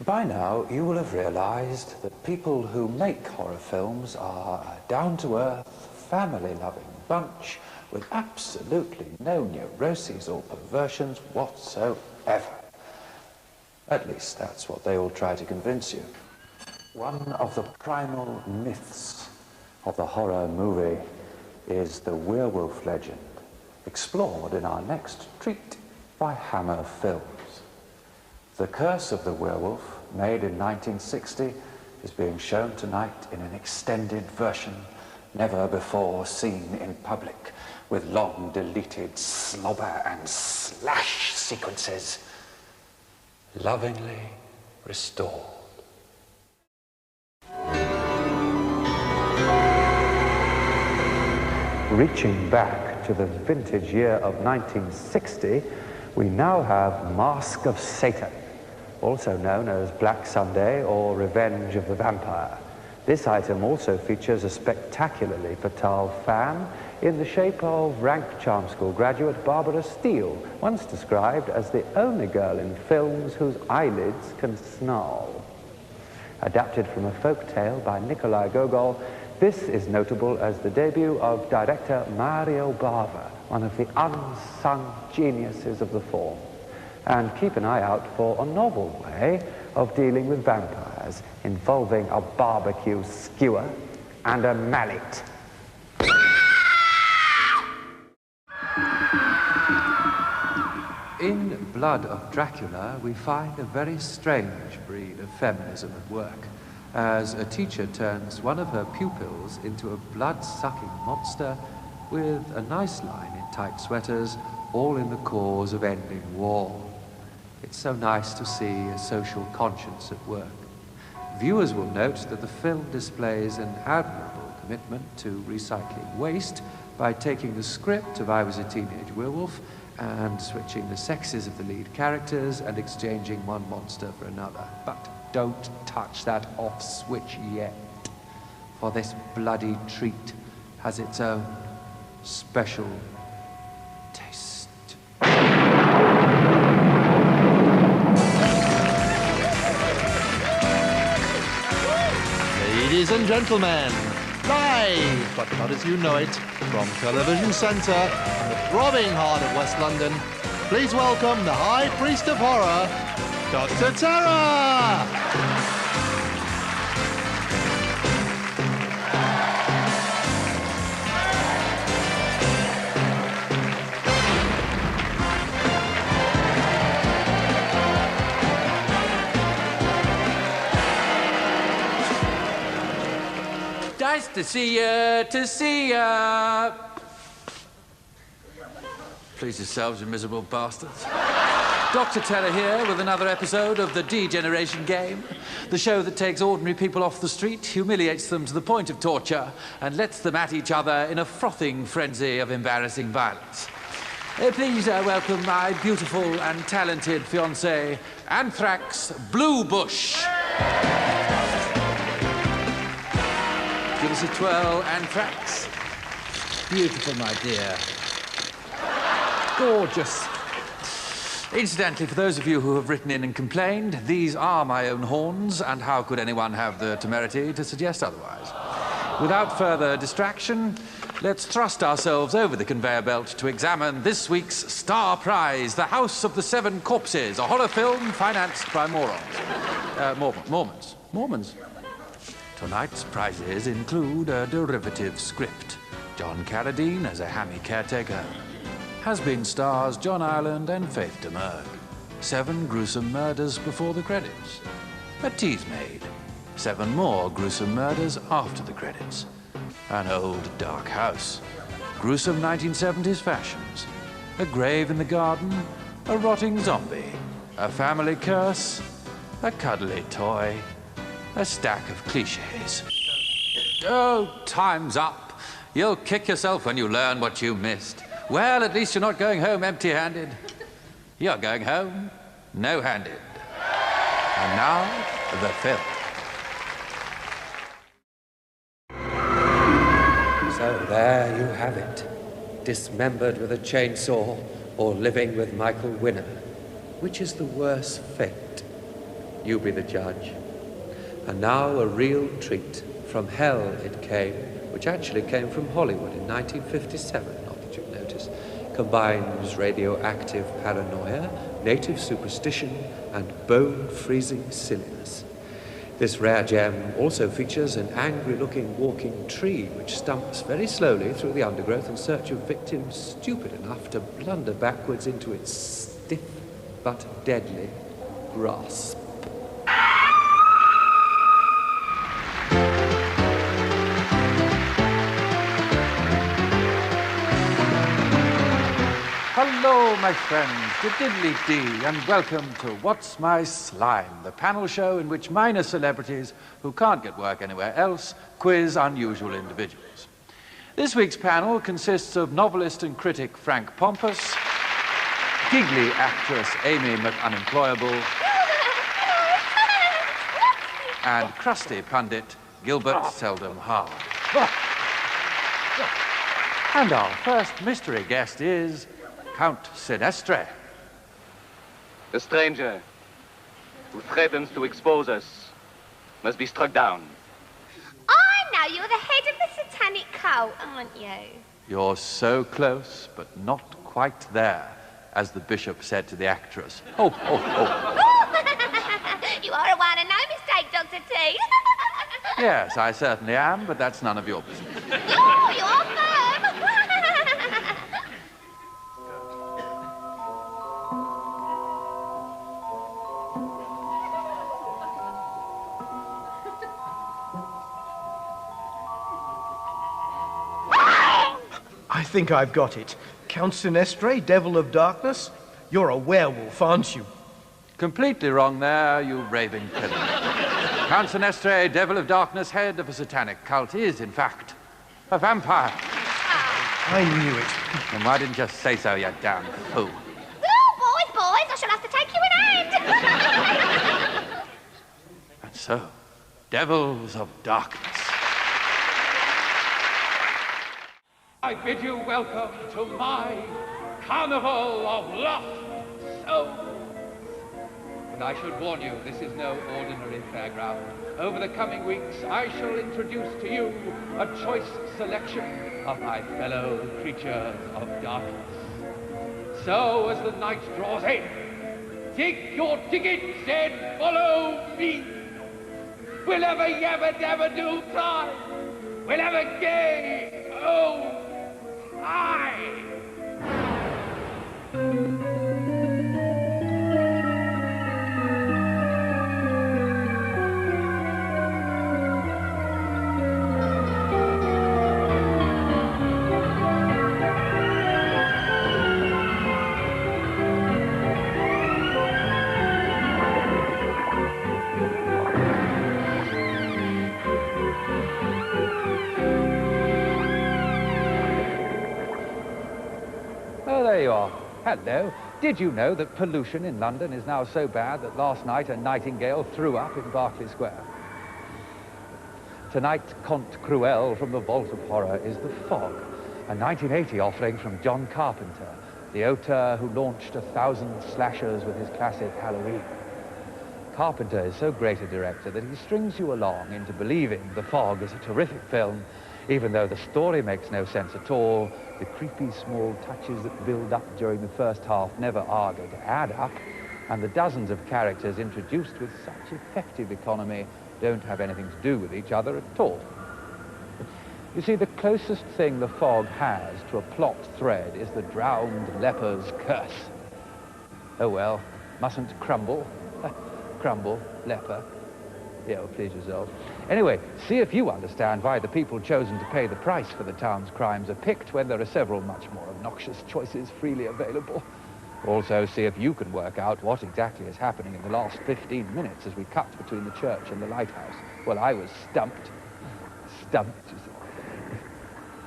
By now, you will have realized that people who make horror films are a down-to-earth, family-loving bunch with absolutely no neuroses or perversions whatsoever. At least that's what they all try to convince you. One of the primal myths of the horror movie is the werewolf legend, explored in our next treat by Hammer Films. The Curse of the Werewolf, made in 1960, is being shown tonight in an extended version, never before seen in public, with long deleted slobber and slash sequences, lovingly restored. Reaching back to the vintage year of 1960, we now have Mask of Satan, also known as Black Sunday or Revenge of the Vampire. This item also features a spectacularly fertile fan in the shape of rank charm school graduate Barbara Steele, once described as the only girl in films whose eyelids can snarl. Adapted from a folk tale by Nikolai Gogol, this is notable as the debut of director Mario Bava, one of the unsung geniuses of the form. And keep an eye out for a novel way of dealing with vampires, involving a barbecue skewer and a mallet. In Blood of Dracula, we find a very strange breed of feminism at work, as a teacher turns one of her pupils into a blood-sucking monster with a nice line in tight sweaters, all in the cause of ending war. It's so nice to see a social conscience at work. Viewers will note that the film displays an admirable commitment to recycling waste by taking the script of I Was a Teenage Werewolf and switching the sexes of the lead characters and exchanging one monster for another. But don't touch that off switch yet, for this bloody treat has its own special taste. Ladies and gentlemen, live, but not as you know it, from Television Centre in the throbbing heart of West London, please welcome the High Priest of Horror, Dr. Terror! Nice to see ya, Please yourselves, you miserable bastards. Dr. Terror here with another episode of the Degeneration Game, the show that takes ordinary people off the street, humiliates them to the point of torture, and lets them at each other in a frothing frenzy of embarrassing violence. Please welcome my beautiful and talented fiancée, Anthrax Bluebush. Give us a twirl, Anthrax. Beautiful, my dear. Gorgeous. Incidentally, for those of you who have written in and complained, these are my own horns, and how could anyone have the temerity to suggest otherwise? Without further distraction, let's thrust ourselves over the conveyor belt to examine this week's star prize, The House of the Seven Corpses, a horror film financed by morons. Mormons. Tonight's prizes include a derivative script, John Carradine as a hammy caretaker, has-been stars John Ireland and Faith Demergue, 7 gruesome murders before the credits, a tease maid, 7 more gruesome murders after the credits, an old dark house, gruesome 1970s fashions, a grave in the garden, a rotting zombie, a family curse, a cuddly toy, a stack of cliches. Oh, time's up. You'll kick yourself when you learn what you missed. Well, at least you're not going home empty-handed. You're going home no-handed. And now, the film. So there you have it. Dismembered with a chainsaw or living with Michael Winner. Which is the worse fate? You be the judge. And now a real treat. From hell it came, which actually came from Hollywood in 1957, not that you'd notice. Combines radioactive paranoia, native superstition, and bone-freezing silliness. This rare gem also features an angry-looking walking tree which stumps very slowly through the undergrowth in search of victims stupid enough to blunder backwards into its stiff but deadly grasp. Hello, my friends, to diddly-dee, and welcome to What's My Slime, the panel show in which minor celebrities who can't get work anywhere else quiz unusual individuals. This week's panel consists of novelist and critic Frank Pompous, giggly actress Amy McUnemployable, and crusty pundit Gilbert Seldom Hard. And our first mystery guest is Count Sinestre. The stranger who threatens to expose us must be struck down. I know, you're the head of the satanic cult, aren't you? You're so close, but not quite there, as the bishop said to the actress. Oh. You are a one and no mistake, Dr. T. Yes, I certainly am, but that's none of your business. You're firm. I think I've got it. Count Sinestre, Devil of Darkness, you're a werewolf, aren't you? Completely wrong there, you raving pillar. Count Sinestre, Devil of Darkness, head of a satanic cult, is, in fact, a vampire. I knew it. And why didn't you say so, you damn fool? Oh, boys, I shall have to take you in hand. And so, Devils of Darkness. I bid you welcome to my carnival of lost souls. And I should warn you, this is no ordinary fairground. Over the coming weeks, I shall introduce to you a choice selection of my fellow creatures of darkness. So, as the night draws in, take your tickets and follow me. We'll have a yabba dabba do time. We'll have a gay, oh, hi. Oh, there you are. Hello. Did you know that pollution in London is now so bad that last night a nightingale threw up in Berkeley Square? Tonight, Conte Cruel from the Vault of Horror is The Fog, a 1980 offering from John Carpenter, the auteur who launched 1,000 slashers with his classic Halloween. Carpenter is so great a director that he strings you along into believing The Fog is a terrific film, even though the story makes no sense at all. The creepy small touches that build up during the first half never are going to add up, and the dozens of characters introduced with such effective economy don't have anything to do with each other at all. You see, the closest thing The Fog has to a plot thread is the drowned leper's curse. Oh well, mustn't crumble. Crumble, leper. Yeah, well, please yourself. Anyway, see if you understand why the people chosen to pay the price for the town's crimes are picked when there are several much more obnoxious choices freely available. Also, see if you can work out what exactly is happening in the last 15 minutes as we cut between the church and the lighthouse. Well, I was stumped. Stumped.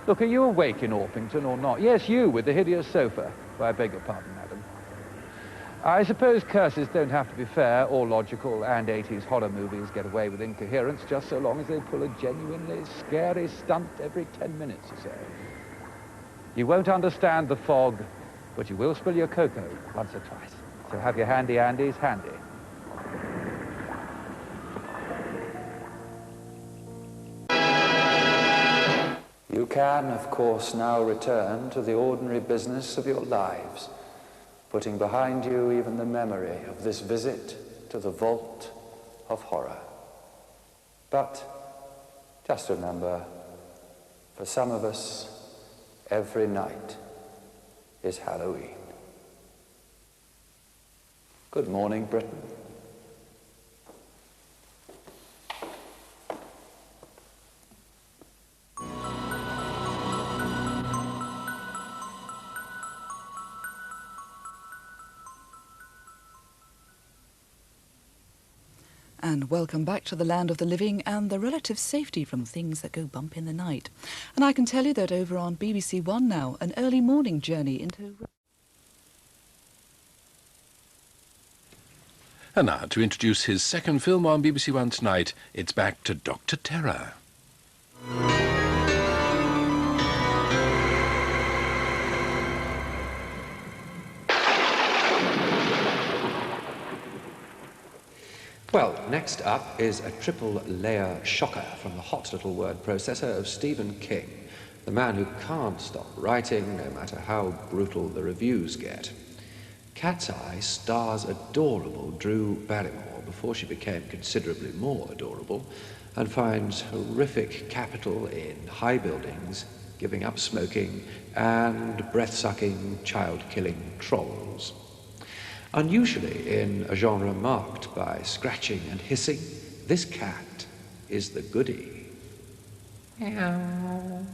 Look, are you awake in Orpington or not? Yes, you, with the hideous sofa. Well, I beg your pardon, madam. I suppose curses don't have to be fair or logical, and 80s horror movies get away with incoherence just so long as they pull a genuinely scary stunt every 10 minutes or so. You won't understand The Fog, but you will spill your cocoa once or twice. So have your handy-andies handy. You can, of course, now return to the ordinary business of your lives, putting behind you even the memory of this visit to the vault of horror. But just remember, for some of us, every night is Halloween. Good morning, Britain. And welcome back to the land of the living and the relative safety from things that go bump in the night. And I can tell you that over on BBC One now, an early morning journey into... And now, to introduce his second film on BBC One tonight, it's back to Dr. Terror. Well, next up is a triple-layer shocker from the hot little word processor of Stephen King, the man who can't stop writing no matter how brutal the reviews get. Cat's Eye stars adorable Drew Barrymore before she became considerably more adorable, and finds horrific capital in high buildings, giving up smoking, and breath-sucking, child-killing trolls. Unusually in a genre marked by scratching and hissing, this cat is the goody. Meow.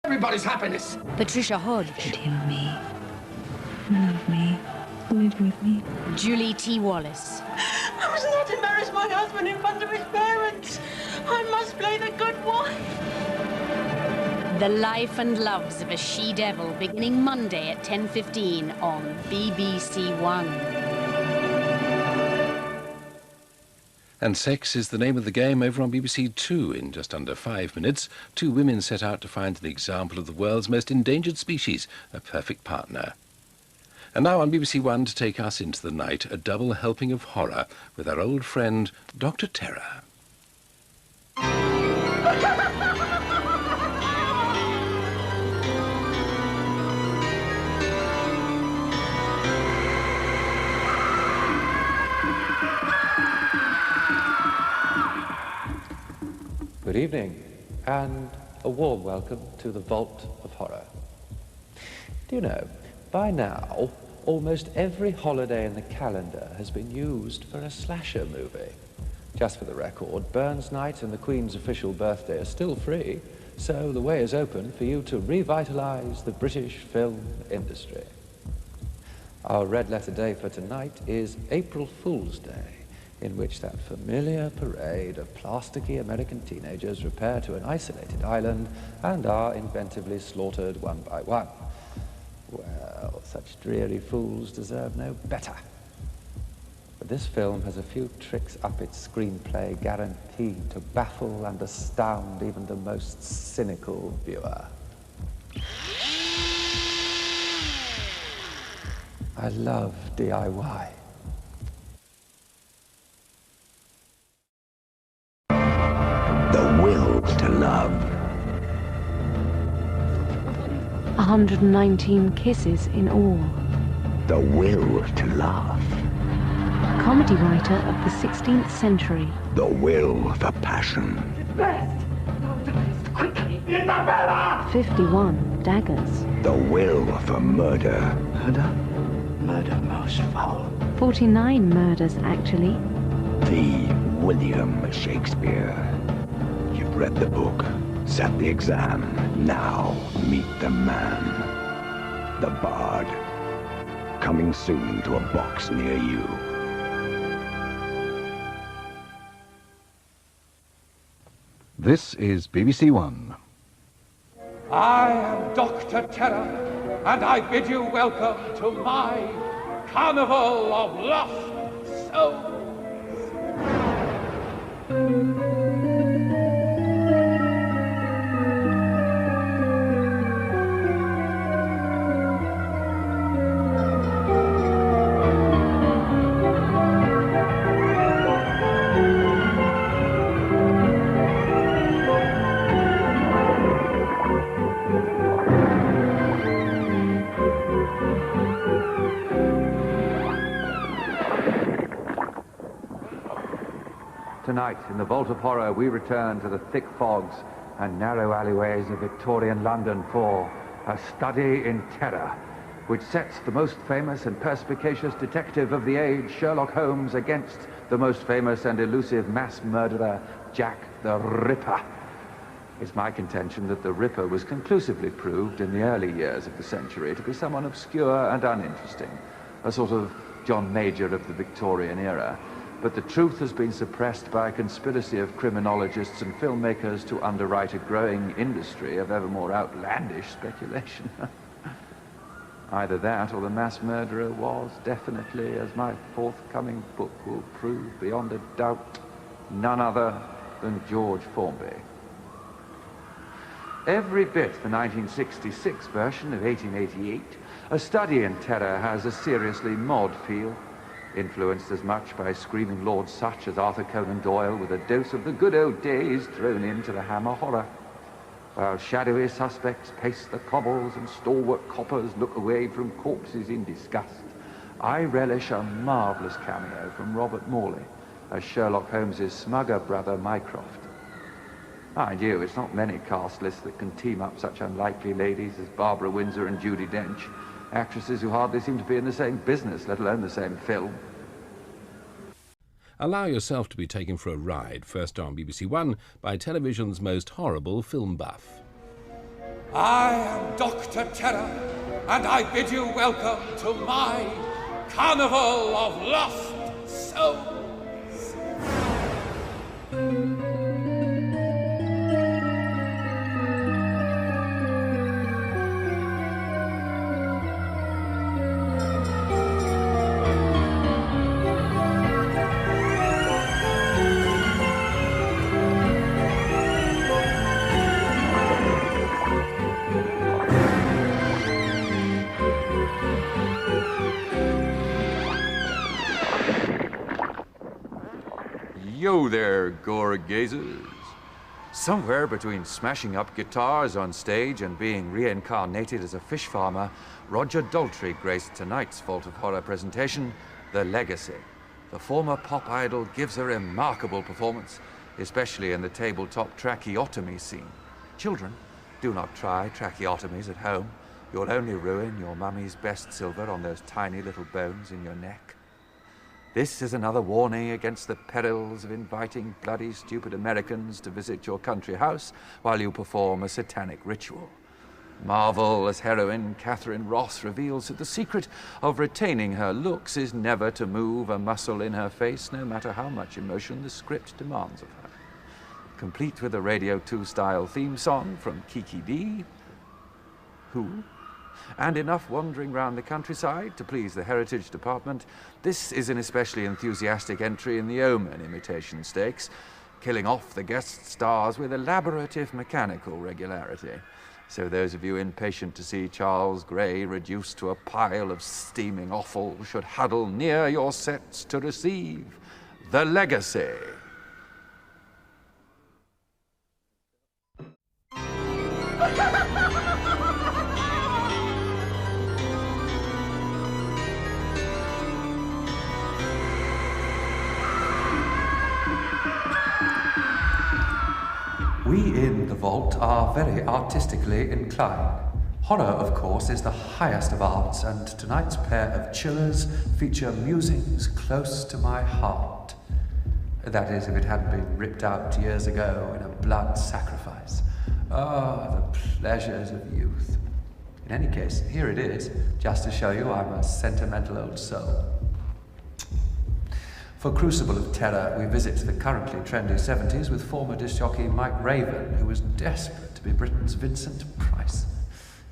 Everybody's happiness. Patricia Hodge. Pity on me. Love me. Live with me. Julie T. Wallace. I must not embarrass my husband in front of his parents. I must play the good wife. The Life and Loves of a She-Devil, beginning Monday at 10:15 on BBC One. And Sex is the name of the game over on BBC Two. In just under 5 minutes, two women set out to find an example of the world's most endangered species, a perfect partner. And now on BBC One, to take us into the night, a double helping of horror with our old friend, Dr. Terror. Good evening, and a warm welcome to the Vault of Horror. Do you know, by now, almost every holiday in the calendar has been used for a slasher movie. Just for the record, Burns Night and the Queen's official birthday are still free, so the way is open for you to revitalise the British film industry. Our red letter day for tonight is April Fool's Day, in which that familiar parade of plasticky American teenagers repair to an isolated island and are inventively slaughtered one by one. Well, such dreary fools deserve no better. But this film has a few tricks up its screenplay guaranteed to baffle and astound even the most cynical viewer. I love DIY. The will to love. 119 kisses in all. The will to laugh. Comedy writer of the 16th century. The will for passion. Quickly! Isabella! 51 daggers. The will for murder. Murder? Murder most foul. 49 murders, actually. The William Shakespeare. You've read the book, sat the exam. Now meet the man. The Bard. Coming soon to a box near you. This is BBC One. I am Dr. Terror, and I bid you welcome to my carnival of lost souls. Tonight, in the Vault of Horror, we return to the thick fogs and narrow alleyways of Victorian London for A Study in Terror, which sets the most famous and perspicacious detective of the age, Sherlock Holmes, against the most famous and elusive mass murderer, Jack the Ripper. It's my contention that the Ripper was conclusively proved in the early years of the century to be someone obscure and uninteresting, a sort of John Major of the Victorian era. But the truth has been suppressed by a conspiracy of criminologists and filmmakers to underwrite a growing industry of ever more outlandish speculation. Either that or the mass murderer was definitely, as my forthcoming book will prove beyond a doubt, none other than George Formby. Every bit the 1966 version of 1888, A Study in Terror has a seriously mod feel, influenced as much by screaming Lord Such as Arthur Conan Doyle with a dose of the good old days thrown into the Hammer horror. While shadowy suspects pace the cobbles and stalwart coppers look away from corpses in disgust, I relish a marvellous cameo from Robert Morley as Sherlock Holmes's smugger brother Mycroft. Mind you, it's not many cast lists that can team up such unlikely ladies as Barbara Windsor and Judi Dench, actresses who hardly seem to be in the same business, let alone the same film. Allow yourself to be taken for a ride, first on BBC One, by television's most horrible film buff. I am Dr. Terror, and I bid you welcome to my Carnival of Lost Souls. Yo there, gore gazers. Somewhere between smashing up guitars on stage and being reincarnated as a fish farmer, Roger Daltrey graced tonight's Vault of Horror presentation, The Legacy. The former pop idol gives a remarkable performance, especially in the tabletop tracheotomy scene. Children, do not try tracheotomies at home. You'll only ruin your mummy's best silver on those tiny little bones in your neck. This is another warning against the perils of inviting bloody stupid Americans to visit your country house while you perform a satanic ritual. Marvelous heroine Catherine Ross reveals that the secret of retaining her looks is never to move a muscle in her face, no matter how much emotion the script demands of her. Complete with a Radio 2 style theme song from Kiki D, who, and enough wandering round the countryside to please the Heritage Department, this is an especially enthusiastic entry in the Omen imitation stakes, killing off the guest stars with elaborate if mechanical regularity. So those of you impatient to see Charles Gray reduced to a pile of steaming offal should huddle near your sets to receive The Legacy. We in the Vault are very artistically inclined. Horror, of course, is the highest of arts, and tonight's pair of chillers feature musings close to my heart. That is, if it hadn't been ripped out years ago in a blood sacrifice. Ah, the pleasures of youth. In any case, here it is, just to show you I'm a sentimental old soul. For Crucible of Terror, we visit the currently trendy 70s with former disc jockey Mike Raven, who was desperate to be Britain's Vincent Price.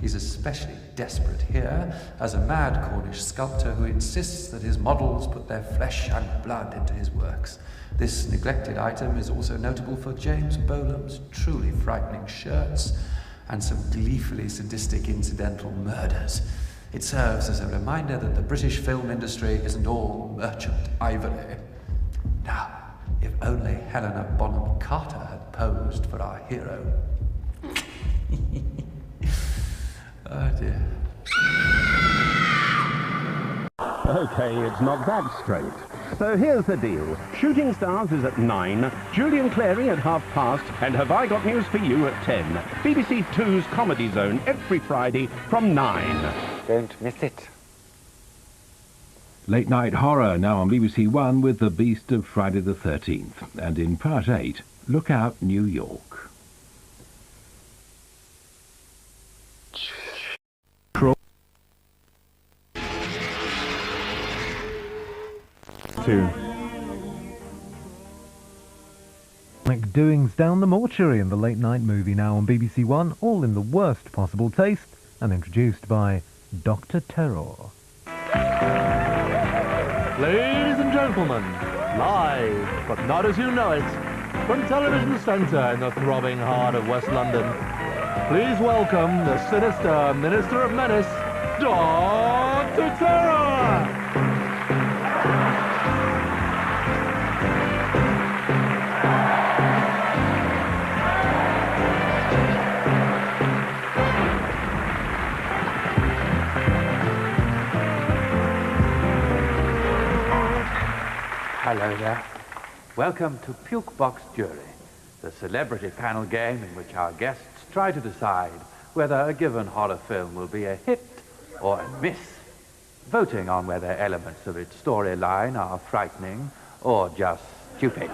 He's especially desperate here as a mad Cornish sculptor who insists that his models put their flesh and blood into his works. This neglected item is also notable for James Bolam's truly frightening shirts and some gleefully sadistic incidental murders. It serves as a reminder that the British film industry isn't all merchant ivory. Now, if only Helena Bonham Carter had posed for our hero. Oh dear. Okay, it's not that straight. So here's the deal. Shooting Stars is at 9, Julian Clary at past, and Have I Got News for You at 10. BBC 2's Comedy Zone every Friday from 9. Don't miss it. Late Night Horror now on BBC One with The Beast of Friday the 13th. And in Part 8, Look Out New York. Doings down the mortuary in the late night movie now on BBC One, all in the worst possible taste, and introduced by Dr. Terror. Ladies and gentlemen, live, but not as you know it, from Television Centre in the throbbing heart of West London, please welcome the sinister Minister of Menace, Dr. Terror! Hello there. Welcome to Puke Box Jury, the celebrity panel game in which our guests try to decide whether a given horror film will be a hit or a miss, voting on whether elements of its storyline are frightening or just stupid.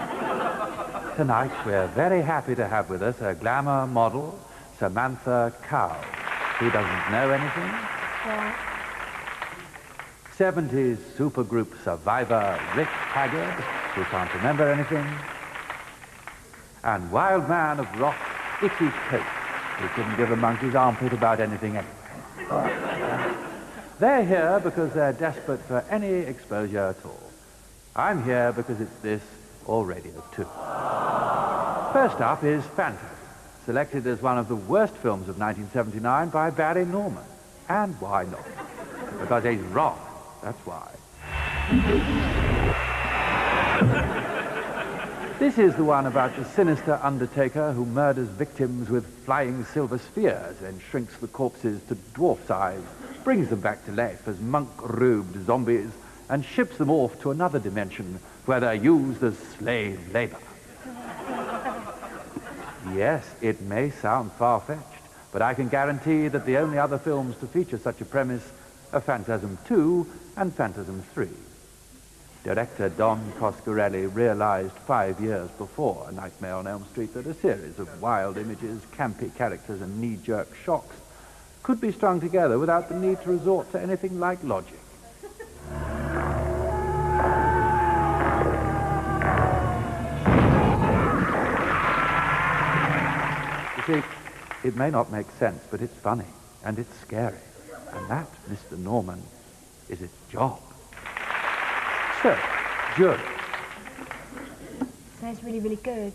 Tonight, we're very happy to have with us a glamour model, Samantha Cowell, who doesn't know anything. Yeah. 70s supergroup survivor Rick Haggard, who can't remember anything. And wild man of rock, Icky Coat, who couldn't give a monkey's armpit about anything anyway. They're here because they're desperate for any exposure at all. I'm here because it's this or Radio 2. First up is Phantasm, selected as one of the worst films of 1979 by Barry Norman. And why not? Because he's wrong. That's why. This is the one about the sinister undertaker who murders victims with flying silver spheres and shrinks the corpses to dwarf size, brings them back to life as monk-robed zombies, and ships them off to another dimension where they're used as slave labor. Yes, it may sound far-fetched, but I can guarantee that the only other films to feature such a premise are Phantasm 2 and Phantasm 3. Director Don Coscarelli realized 5 years before A Nightmare on Elm Street that a series of wild images, campy characters, and knee-jerk shocks could be strung together without the need to resort to anything like logic. You see, it may not make sense, but it's funny, and it's scary. And that, Mr. Norman, is its job. So, jury. Smells really, really good.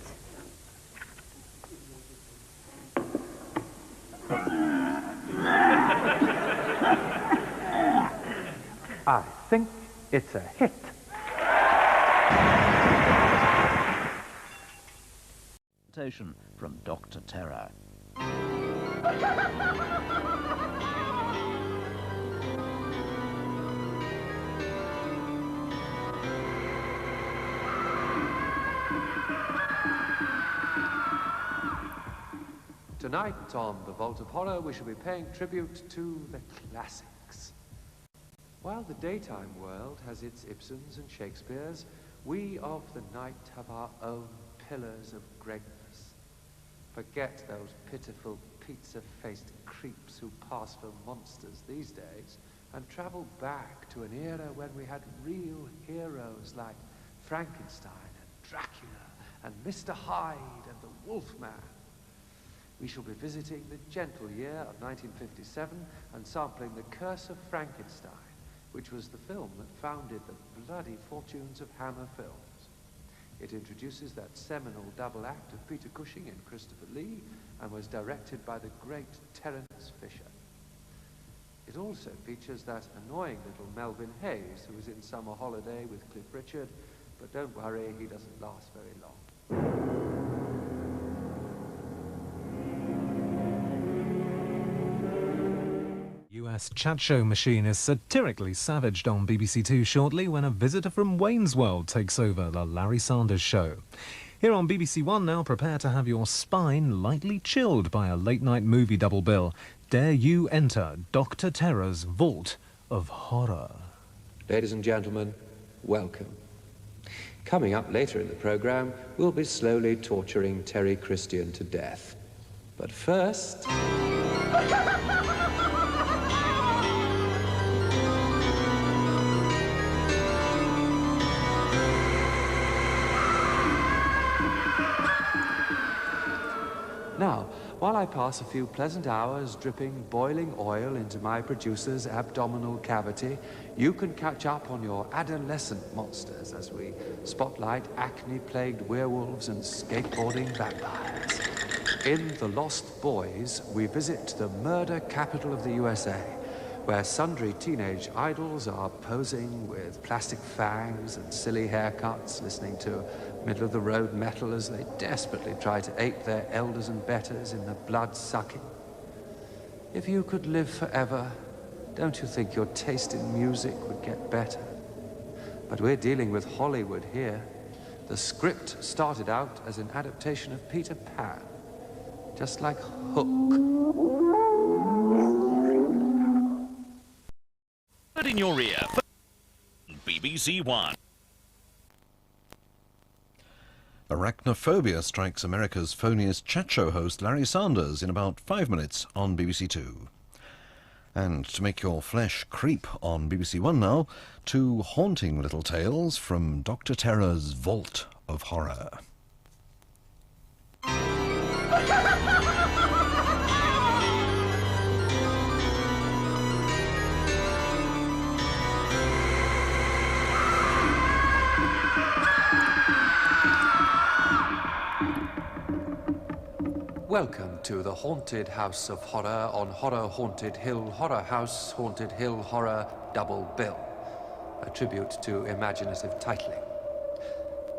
I think it's a hit. From Dr. Terror. Tonight on The Vault of Horror, we shall be paying tribute to the classics. While the daytime world has its Ibsens and Shakespeares, we of the night have our own pillars of greatness. Forget those pitiful pizza-faced creeps who pass for monsters these days, and travel back to an era when we had real heroes like Frankenstein and Dracula and Mr. Hyde and the Wolfman. We shall be visiting the gentle year of 1957 and sampling The Curse of Frankenstein, which was the film that founded the bloody fortunes of Hammer Films. It introduces that seminal double act of Peter Cushing and Christopher Lee and was directed by the great Terence Fisher. It also features that annoying little Melvin Hayes who was in Summer Holiday with Cliff Richard, but don't worry, he doesn't last very long. famous chat show machine is satirically savaged on BBC Two shortly when a visitor from Wayne's World takes over the Larry Sanders Show. Here on BBC One now, prepare to have your spine lightly chilled by a late-night movie double bill. Dare you enter Dr. Terror's Vault of Horror? Ladies and gentlemen, welcome. Coming up later in the programme, we'll be slowly torturing Terry Christian to death. But first... Now, while I pass a few pleasant hours dripping boiling oil into my producer's abdominal cavity, you can catch up on your adolescent monsters as we spotlight acne-plagued werewolves and skateboarding vampires. In The Lost Boys, we visit the murder capital of the USA, where sundry teenage idols are posing with plastic fangs and silly haircuts, listening to middle-of-the-road metal as they desperately try to ape their elders and betters in the blood-sucking. If you could live forever, don't you think your taste in music would get better? But we're dealing with Hollywood here. The script started out as an adaptation of Peter Pan, just like Hook. Put in your ear for BBC One. Arachnophobia strikes America's phoniest chat show host Larry Sanders in about 5 minutes on BBC Two. And to make your flesh creep on BBC One now, 2 haunting little tales from Dr. Terror's Vault of Horror. Welcome to the Haunted House of Horror on Horror Haunted Hill Horror House Haunted Hill Horror Double Bill, a tribute to imaginative titling.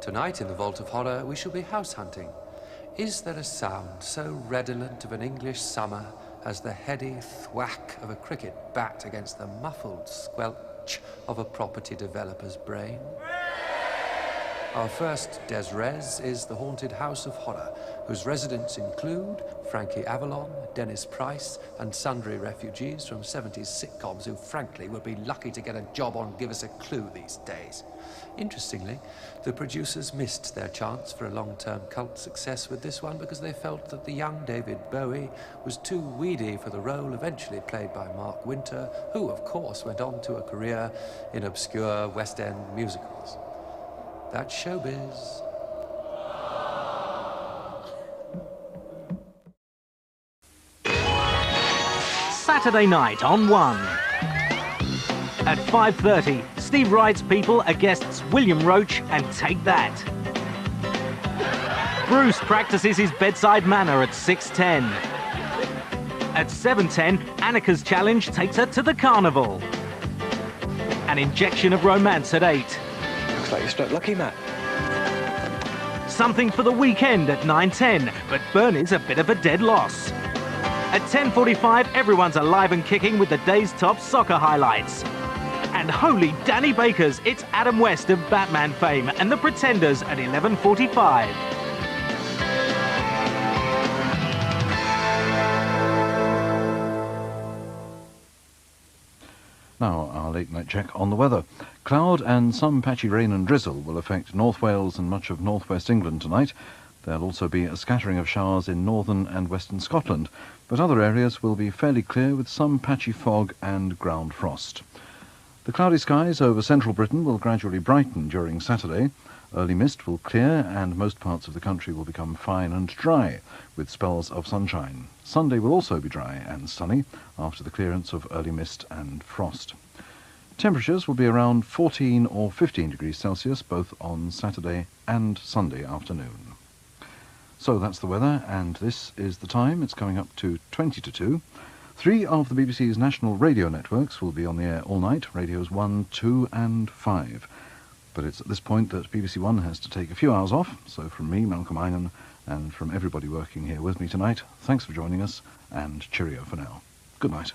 Tonight in the Vault of Horror we shall be house hunting. Is there a sound so redolent of an English summer as the heady thwack of a cricket bat against the muffled squelch of a property developer's brain? Our first des res is the Haunted House of Horror, whose residents include Frankie Avalon, Dennis Price, and sundry refugees from 70s sitcoms who, frankly, would be lucky to get a job on Give Us a Clue these days. Interestingly, the producers missed their chance for a long-term cult success with this one because they felt that the young David Bowie was too weedy for the role eventually played by Mark Winter, who, of course, went on to a career in obscure West End musicals. That's showbiz. Saturday night on One. At 5:30, Steve Wright's people are guests William Roach and Take That. Bruce practices his bedside manner at 6:10. At 7:10, Annika's challenge takes her to the carnival. An injection of romance at 8. Looks like you struck lucky, Matt. Something for the weekend at 9:10, but Bernie's a bit of a dead loss. At 10:45, everyone's alive and kicking with the day's top soccer highlights. And holy Danny Bakers, it's Adam West of Batman fame and The Pretenders at 11:45. Now, our late-night check on the weather. Cloud and some patchy rain and drizzle will affect North Wales and much of northwest England tonight. There'll also be a scattering of showers in northern and western Scotland, but other areas will be fairly clear with some patchy fog and ground frost. The cloudy skies over central Britain will gradually brighten during Saturday. Early mist will clear and most parts of the country will become fine and dry, with spells of sunshine. Sunday will also be dry and sunny after the clearance of early mist and frost. Temperatures will be around 14 or 15 degrees Celsius both on Saturday and Sunday afternoon. So that's the weather, and this is the time. It's coming up to 20 to 2. 3 of the BBC's national radio networks will be on the air all night, radios 1, 2 and 5. But it's at this point that BBC One has to take a few hours off, so from me, Malcolm Einan, and from everybody working here with me tonight, thanks for joining us, and cheerio for now. Good night.